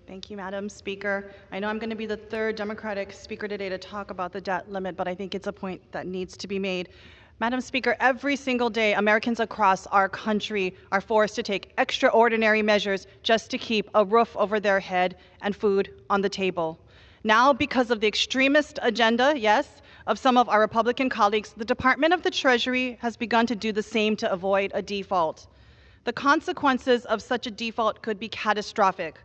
Thank you, Madam Speaker. I know I'm going to be the third Democratic speaker today to talk about the debt limit, but I think it's a point that needs to be made. Madam Speaker, every single day, Americans across our country are forced to take extraordinary measures just to keep a roof over their head and food on the table. Now, because of the extremist agenda, yes, of some of our Republican colleagues, the Department of the Treasury has begun to do the same to avoid a default. The consequences of such a default could be catastrophic.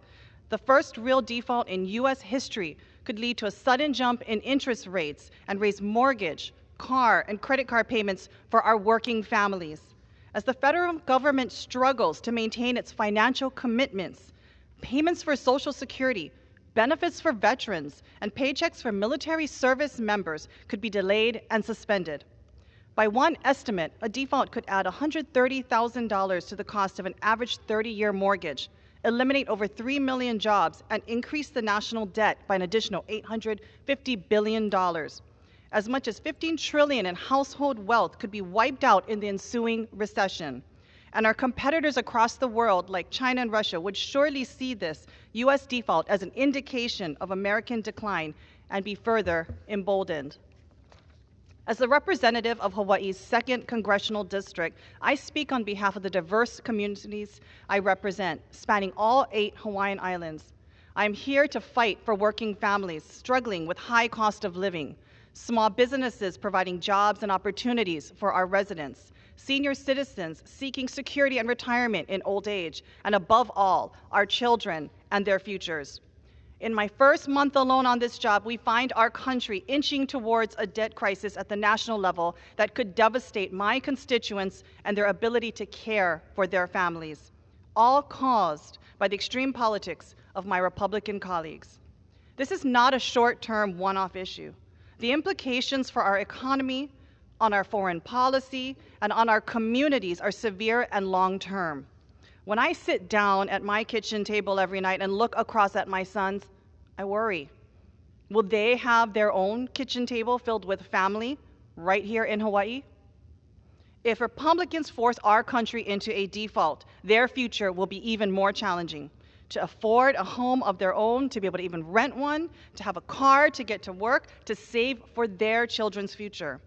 The first real default in U.S. history could lead to a sudden jump in interest rates and raise mortgage, car, and credit card payments for our working families. As the federal government struggles to maintain its financial commitments, payments for Social Security, benefits for veterans, and paychecks for military service members could be delayed and suspended. By one estimate, a default could add $130,000 to the cost of an average 30-year mortgage, eliminate over 3 million jobs, and increase the national debt by an additional $850 billion. As much as $15 trillion in household wealth could be wiped out in the ensuing recession. And our competitors across the world, like China and Russia, would surely see this U.S. default as an indication of American decline and be further emboldened. As the representative of Hawaii's 2nd Congressional District, I speak on behalf of the diverse communities I represent, spanning all 8 Hawaiian islands. I am here to fight for working families struggling with high cost of living, small businesses providing jobs and opportunities for our residents, senior citizens seeking security and retirement in old age, and above all, our children and their futures. In my first month alone on this job, we find our country inching towards a debt crisis at the national level that could devastate my constituents and their ability to care for their families, all caused by the extreme politics of my Republican colleagues. This is not a short-term one-off issue. The implications for our economy, on our foreign policy, and on our communities are severe and long-term. When I sit down at my kitchen table every night and look across at my sons, I worry. Will they have their own kitchen table filled with family right here in Hawaii? If Republicans force our country into a default, their future will be even more challenging. To afford a home of their own, to be able to even rent one, to have a car to get to work, to save for their children's future.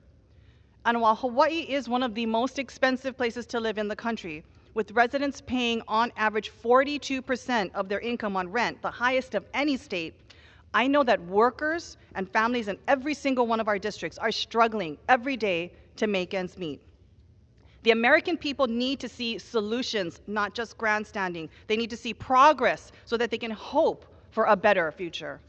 And while Hawaii is one of the most expensive places to live in the country, with residents paying on average 42% of their income on rent, the highest of any state, I know that workers and families in every single one of our districts are struggling every day to make ends meet. The American people need to see solutions, not just grandstanding. They need to see progress so that they can hope for a better future.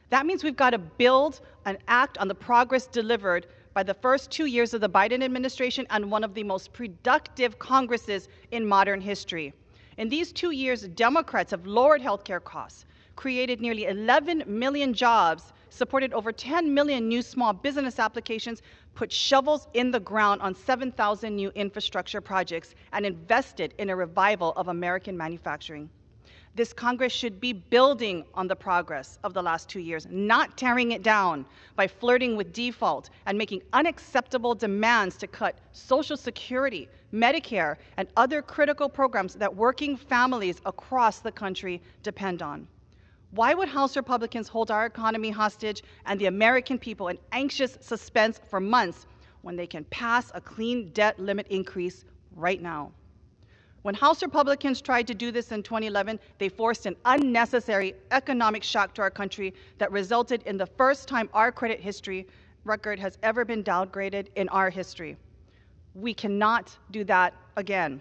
That means we've got to build and act on the progress delivered by the first 2 years of the Biden administration and one of the most productive Congresses in modern history. In these 2 years, Democrats have lowered healthcare costs, created nearly 11 million jobs, supported over 10 million new small business applications, put shovels in the ground on 7,000 new infrastructure projects, and invested in a revival of American manufacturing. This Congress should be building on the progress of the last 2 years, not tearing it down by flirting with default and making unacceptable demands to cut Social Security, Medicare, and other critical programs that working families across the country depend on. Why would House Republicans hold our economy hostage and the American people in anxious suspense for months when they can pass a clean debt limit increase right now? When House Republicans tried to do this in 2011, they forced an unnecessary economic shock to our country that resulted in the first time our credit history record has ever been downgraded in our history. We cannot do that again.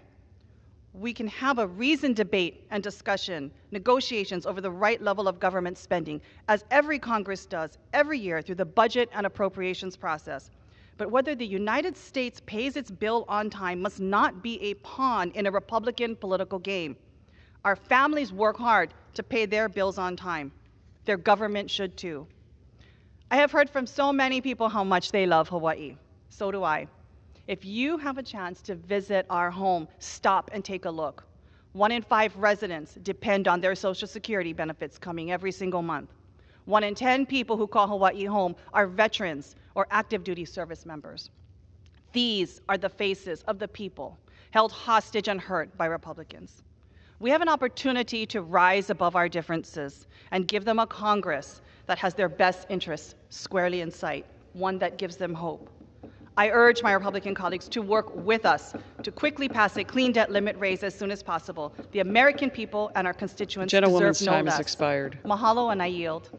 We can have a reasoned debate and discussion, negotiations over the right level of government spending, as every Congress does every year through the budget and appropriations process. But whether the United States pays its bill on time must not be a pawn in a Republican political game. Our families work hard to pay their bills on time. Their government should too. I have heard from so many people how much they love Hawaii. So do I. If you have a chance to visit our home, stop and take a look. 1 in 5 residents depend on their Social Security benefits coming every single month. 1 in 10 people who call Hawaii home are veterans or active duty service members. These are the faces of the people held hostage and hurt by Republicans. We have an opportunity to rise above our differences and give them a Congress that has their best interests squarely in sight, one that gives them hope. I urge my Republican colleagues to work with us to quickly pass a clean debt limit raise as soon as possible. The American people and our constituents deserve no less. Gentlewoman's time has expired. Mahalo, and I yield.